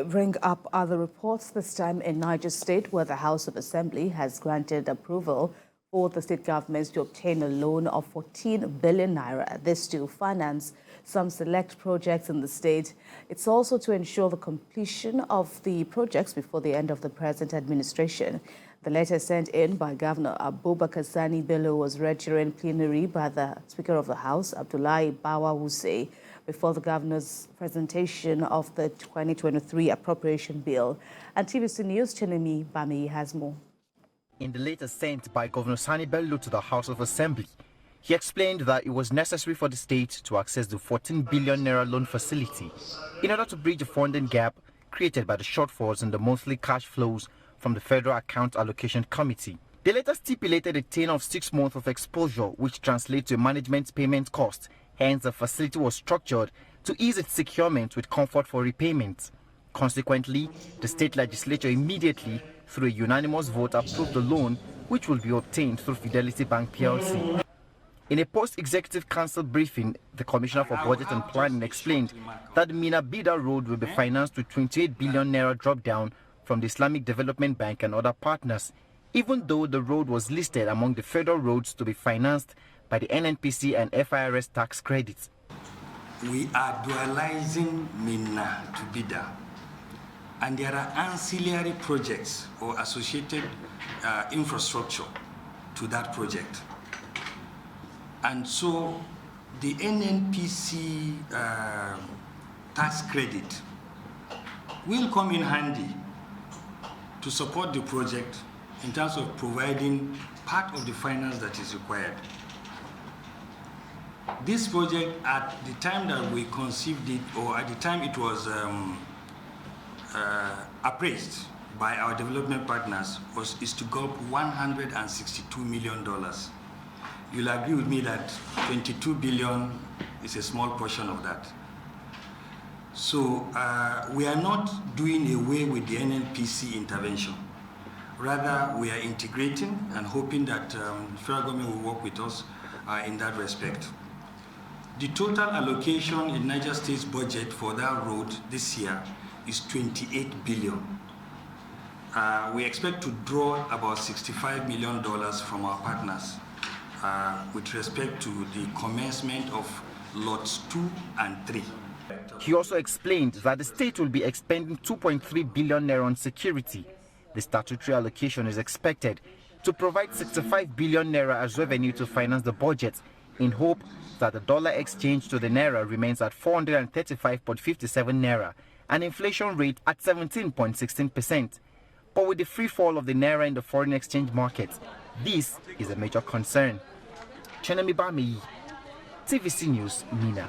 bring up other reports, this time in Niger State, where the House of Assembly has granted approval for the state government to obtain a loan of 14 billion naira. This to finance some select projects in the state. It's also to ensure the completion of the projects before the end of the present administration. The letter sent in by Governor Abubakar Sani Bello was read during plenary by the Speaker of the House, Abdullahi Bawa Wuse, before the Governor's presentation of the 2023 Appropriation Bill. And TVC News' Chinemi Bami has more. In the letter sent by Governor Sani Bello to the House of Assembly, he explained that it was necessary for the state to access the 14 billion naira loan facility in order to bridge the funding gap created by the shortfalls in the monthly cash flows from the Federal Account Allocation Committee. The letter stipulated a tenure of 6 months of exposure, which translates to a management payment cost. Hence, the facility was structured to ease its securement with comfort for repayment. Consequently, the state legislature immediately, through a unanimous vote, approved the loan, which will be obtained through Fidelity Bank PLC. In a post-executive council briefing, the Commissioner for Budget and Planning explained that the Mina Bida Road will be financed with 28 billion naira drop-down from the Islamic Development Bank and other partners, even though the road was listed among the federal roads to be financed by the NNPC and FIRS tax credits. We are dualizing Mina to Bida, and there are ancillary projects or associated infrastructure to that project. And so the NNPC tax credit will come in handy to support the project in terms of providing part of the finance that is required. This project, at the time that we conceived it, or at the time it was appraised by our development partners, is to go up $162 million. You'll agree with me that 22 billion is a small portion of that. So we are not doing away with the NNPC intervention. Rather, we are integrating and hoping that the federal government will work with us in that respect. The total allocation in Niger State's budget for that road this year is 28 billion. We expect to draw about $65 million from our partners with respect to the commencement of lots 2 and 3. He also explained that the state will be expending 2.3 billion naira on security. The statutory allocation is expected to provide 65 billion naira as revenue to finance the budget, in hope that the dollar exchange to the naira remains at 435.57 naira, an inflation rate at 17.16%. But with the free fall of the naira in the foreign exchange market, this is a major concern. Chenemi Bami, TVC News, Mina.